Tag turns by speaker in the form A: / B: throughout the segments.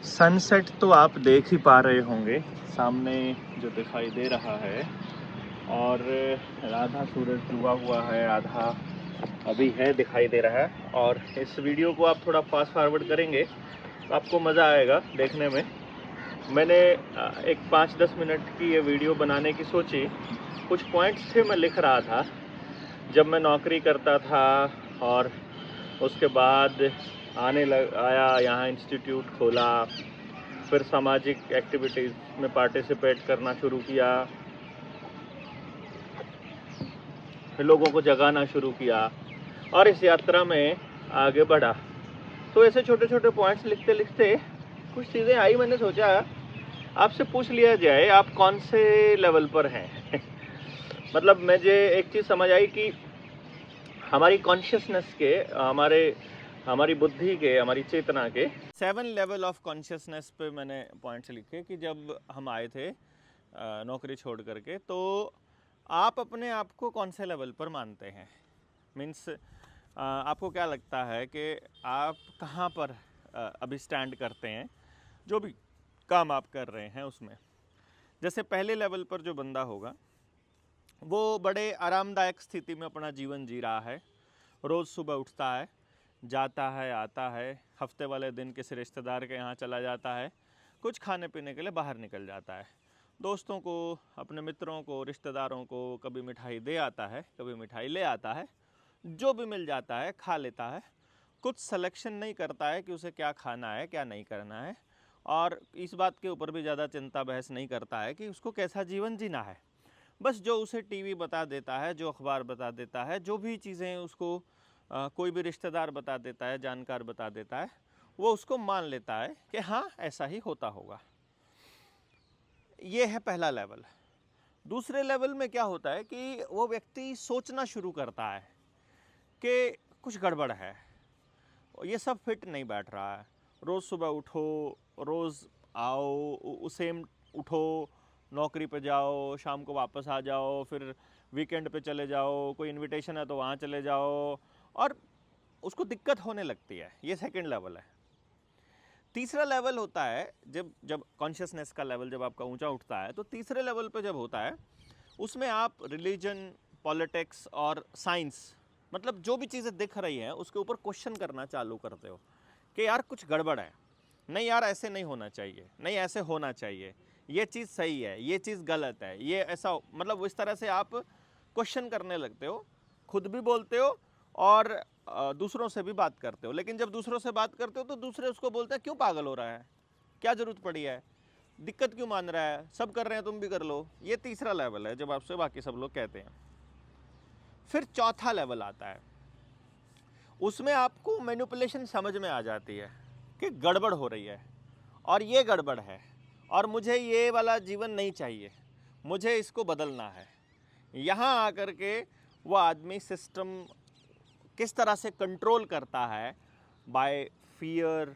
A: Sunset तो आप देख ही पा रहे होंगे सामने जो दिखाई दे रहा है। और आधा सूरज डूबा हुआ है, आधा अभी है दिखाई दे रहा है। और इस वीडियो को आप थोड़ा फास्ट फॉरवर्ड करेंगे तो आपको मज़ा आएगा देखने में। मैंने एक 5-10 मिनट की ये वीडियो बनाने की सोची। कुछ पॉइंट्स थे मैं लिख रहा था जब मैं नौकरी करता था, और उसके बाद आया यहाँ इंस्टीट्यूट खोला, फिर सामाजिक एक्टिविटीज़ में पार्टिसिपेट करना शुरू किया, फिर लोगों को जगाना शुरू किया और इस यात्रा में आगे बढ़ा। तो ऐसे छोटे छोटे पॉइंट्स लिखते लिखते कुछ चीज़ें आई। मैंने सोचा आपसे पूछ लिया जाए आप कौन से लेवल पर हैं। मतलब मुझे एक चीज़ समझ आई कि हमारी कॉन्शियसनेस के, हमारी बुद्धि के, हमारी चेतना के 7 लेवल ऑफ कॉन्शियसनेस पे मैंने पॉइंट्स लिखे कि जब हम आए थे नौकरी छोड़ करके, तो आप अपने आप को कौन से लेवल पर मानते हैं। मीन्स आपको क्या लगता है कि आप कहाँ पर अभी स्टैंड करते हैं जो भी काम आप कर रहे हैं उसमें। जैसे पहले लेवल पर जो बंदा होगा वो बड़े आरामदायक स्थिति में अपना जीवन जी रहा है। रोज़ सुबह उठता है, जाता है, आता है, हफ्ते वाले दिन किसी रिश्तेदार के यहाँ चला जाता है, कुछ खाने पीने के लिए बाहर निकल जाता है, दोस्तों को, अपने मित्रों को, रिश्तेदारों को कभी मिठाई दे आता है, कभी मिठाई ले आता है, जो भी मिल जाता है खा लेता है। कुछ सिलेक्शन नहीं करता है कि उसे क्या खाना है, क्या नहीं करना है, और इस बात के ऊपर भी ज़्यादा चिंता बहस नहीं करता है कि उसको कैसा जीवन जीना है। बस जो उसे टीवी बता देता है, जो अखबार बता देता है, जो भी चीज़ें उसको कोई भी रिश्तेदार बता देता है, जानकार बता देता है, वो उसको मान लेता है कि हाँ ऐसा ही होता होगा। ये है पहला लेवल। दूसरे लेवल में क्या होता है कि वो व्यक्ति सोचना शुरू करता है कि कुछ गड़बड़ है, ये सब फिट नहीं बैठ रहा है। रोज़ सुबह उठो, रोज़ आओ, सेम उठो, नौकरी पे जाओ, शाम को वापस आ जाओ, फिर वीकेंड पे चले जाओ, कोई इनविटेशन है तो वहाँ चले जाओ, और उसको दिक्कत होने लगती है। ये सेकंड लेवल है। तीसरा लेवल होता है जब जब कॉन्शियसनेस का लेवल जब आपका ऊंचा उठता है, तो तीसरे लेवल पे जब होता है उसमें आप रिलीजन, पॉलिटिक्स और साइंस, मतलब जो भी चीज़ें दिख रही हैं उसके ऊपर क्वेश्चन करना चालू करते हो कि यार कुछ गड़बड़ है, नहीं यार ऐसे नहीं होना चाहिए, नहीं ऐसे होना चाहिए, ये चीज़ सही है, ये चीज़ गलत है, ये ऐसा, मतलब इस तरह से आप क्वेश्चन करने लगते हो। खुद भी बोलते हो और दूसरों से भी बात करते हो। लेकिन जब दूसरों से बात करते हो तो दूसरे उसको बोलते हैं क्यों पागल हो रहा है, क्या ज़रूरत पड़ी है, दिक्कत क्यों मान रहा है, सब कर रहे हैं तुम भी कर लो। ये तीसरा लेवल है जब आपसे बाकी सब लोग कहते हैं। फिर चौथा लेवल आता है, उसमें आपको मैनिपुलेशन समझ में आ जाती है कि गड़बड़ हो रही है और ये गड़बड़ है और मुझे ये वाला जीवन नहीं चाहिए, मुझे इसको बदलना है। यहाँ आकर के वो आदमी सिस्टम किस तरह से कंट्रोल करता है, bye fear,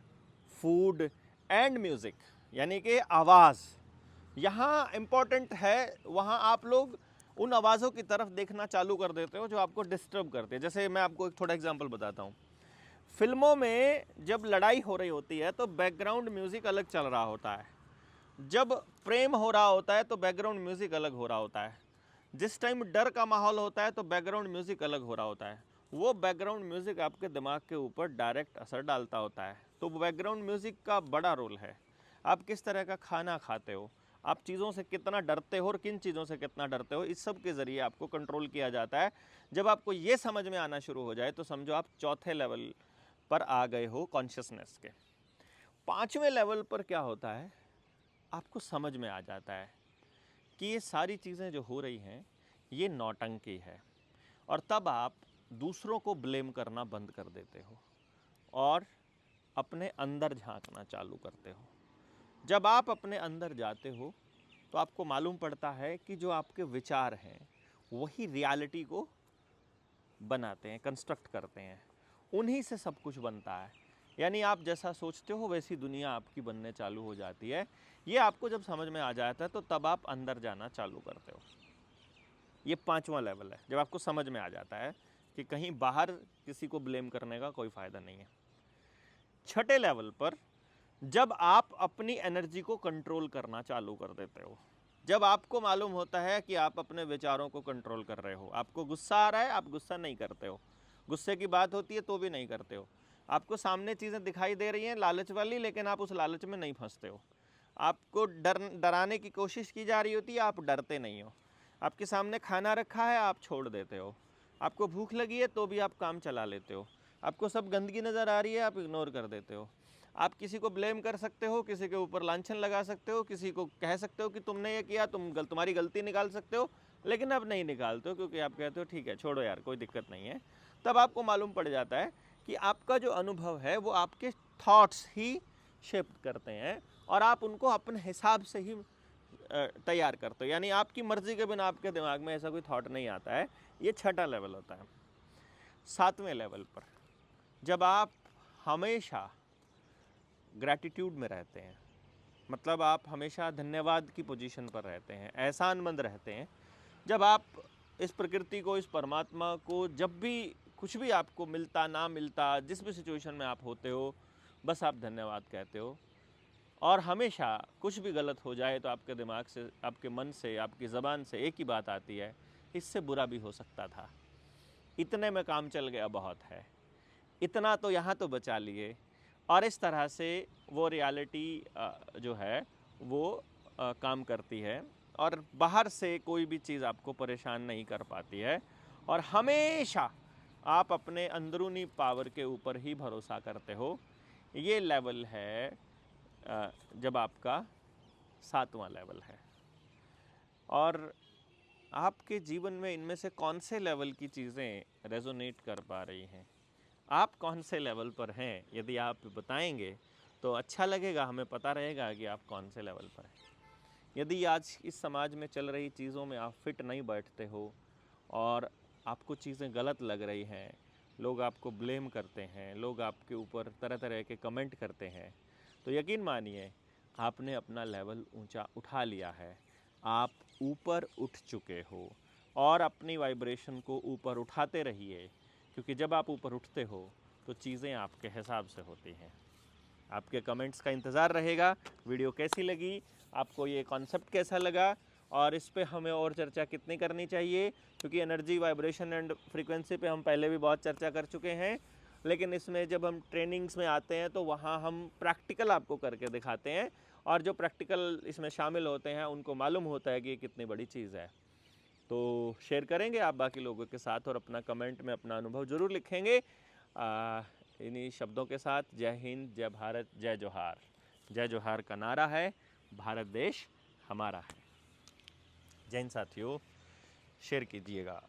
A: food and music, यानी कि आवाज़ यहाँ इम्पॉर्टेंट है। वहाँ आप लोग उन आवाज़ों की तरफ देखना चालू कर देते हो जो आपको डिस्टर्ब करते हैं। जैसे मैं आपको एक थोड़ा एग्जांपल बताता हूँ। फिल्मों में जब लड़ाई हो रही होती है तो बैकग्राउंड म्यूज़िक अलग चल रहा होता है, जब प्रेम हो रहा होता है तो बैकग्राउंड म्यूज़िक अलग हो रहा होता है, जिस टाइम डर का माहौल होता है तो बैकग्राउंड म्यूज़िक अलग हो रहा होता है। वो बैकग्राउंड म्यूज़िक आपके दिमाग के ऊपर डायरेक्ट असर डालता होता है। तो बैकग्राउंड म्यूज़िक का बड़ा रोल है। आप किस तरह का खाना खाते हो, आप चीज़ों से कितना डरते हो और किन चीज़ों से कितना डरते हो, इस सब के ज़रिए आपको कंट्रोल किया जाता है। जब आपको ये समझ में आना शुरू हो जाए तो समझो आप चौथे लेवल पर आ गए हो कॉन्शियसनेस के। पाँचवें लेवल पर क्या होता है, आपको समझ में आ जाता है कि ये सारी चीज़ें जो हो रही हैं ये नौटंकी है, और तब आप दूसरों को ब्लेम करना बंद कर देते हो और अपने अंदर झांकना चालू करते हो। जब आप अपने अंदर जाते हो तो आपको मालूम पड़ता है कि जो आपके विचार हैं वही रियलिटी को बनाते हैं, कंस्ट्रक्ट करते हैं, उन्हीं से सब कुछ बनता है। यानी आप जैसा सोचते हो वैसी दुनिया आपकी बनने चालू हो जाती है। ये आपको जब समझ में आ जाता है तो तब आप अंदर जाना चालू करते हो। ये पांचवा लेवल है, जब आपको समझ में आ जाता है कि कहीं बाहर किसी को ब्लेम करने का कोई फ़ायदा नहीं है। छठे लेवल पर जब आप अपनी एनर्जी को कंट्रोल करना चालू कर देते हो, जब आपको मालूम होता है कि आप अपने विचारों को कंट्रोल कर रहे हो, आपको गुस्सा आ रहा है, आप गुस्सा नहीं करते हो, गुस्से की बात होती है तो भी नहीं करते हो, आपको सामने चीज़ें दिखाई दे रही हैं लालच वाली, लेकिन आप उस लालच में नहीं फंसते हो, आपको डराने की कोशिश की जा रही होती है, आप डरते नहीं हो, आपके सामने खाना रखा है, आप छोड़ देते हो, आपको भूख लगी है तो भी आप काम चला लेते हो, आपको सब गंदगी नज़र आ रही है, आप इग्नोर कर देते हो, आप किसी को ब्लेम कर सकते हो, किसी के ऊपर लांछन लगा सकते हो, किसी को कह सकते हो कि तुमने ये किया, तुम्हारी गलती निकाल सकते हो, लेकिन अब नहीं निकालते हो क्योंकि आप कहते हो ठीक है छोड़ो यार कोई दिक्कत नहीं है। तब आपको मालूम पड़ जाता है कि आपका जो अनुभव है वो आपके थॉट्स ही शिफ्ट करते हैं और आप उनको अपने हिसाब से ही तैयार करते हो, यानी आपकी मर्जी के बिना आपके दिमाग में ऐसा कोई थॉट नहीं आता है। ये छठा लेवल होता है। सातवें लेवल पर जब आप हमेशा ग्रैटिट्यूड में रहते हैं, मतलब आप हमेशा धन्यवाद की पोजीशन पर रहते हैं, एहसानमंद रहते हैं, जब आप इस प्रकृति को, इस परमात्मा को, जब भी कुछ भी आपको मिलता ना मिलता, जिस भी सिचुएशन में आप होते हो, बस आप धन्यवाद कहते हो, और हमेशा कुछ भी गलत हो जाए तो आपके दिमाग से, आपके मन से, आपकी ज़बान से एक ही बात आती है, इससे बुरा भी हो सकता था, इतने में काम चल गया बहुत है, इतना तो यहाँ तो बचा लिए। और इस तरह से वो रियलिटी जो है वो काम करती है और बाहर से कोई भी चीज़ आपको परेशान नहीं कर पाती है, और हमेशा आप अपने अंदरूनी पावर के ऊपर ही भरोसा करते हो। ये लेवल है जब आपका सातवां लेवल है। और आपके जीवन में इनमें से कौन से लेवल की चीज़ें रेजोनेट कर पा रही हैं, आप कौन से लेवल पर हैं, यदि आप बताएंगे तो अच्छा लगेगा, हमें पता रहेगा कि आप कौन से लेवल पर हैं। यदि आज इस समाज में चल रही चीज़ों में आप फिट नहीं बैठते हो और आपको चीज़ें गलत लग रही हैं, लोग आपको ब्लेम करते हैं, लोग आपके ऊपर तरह तरह के कमेंट करते हैं, तो यकीन मानिए आपने अपना लेवल ऊंचा उठा लिया है, आप ऊपर उठ चुके हो, और अपनी वाइब्रेशन को ऊपर उठाते रहिए, क्योंकि जब आप ऊपर उठते हो तो चीज़ें आपके हिसाब से होती हैं। आपके कमेंट्स का इंतज़ार रहेगा। वीडियो कैसी लगी, आपको ये कॉन्सेप्ट कैसा लगा, और इस पे हमें और चर्चा कितनी करनी चाहिए, क्योंकि एनर्जी, वाइब्रेशन एंड फ्रीक्वेंसी पे हम पहले भी बहुत चर्चा कर चुके हैं, लेकिन इसमें जब हम ट्रेनिंग्स में आते हैं तो वहाँ हम प्रैक्टिकल आपको करके दिखाते हैं, और जो प्रैक्टिकल इसमें शामिल होते हैं उनको मालूम होता है कि ये कितनी बड़ी चीज़ है। तो शेयर करेंगे आप बाकी लोगों के साथ, और अपना कमेंट में अपना अनुभव ज़रूर लिखेंगे। इन्हीं शब्दों के साथ जय हिंद, जय भारत, जय जोहार। जय जोहार का नारा है, भारत देश हमारा है। जय हिंद साथियों, शेयर कीजिएगा।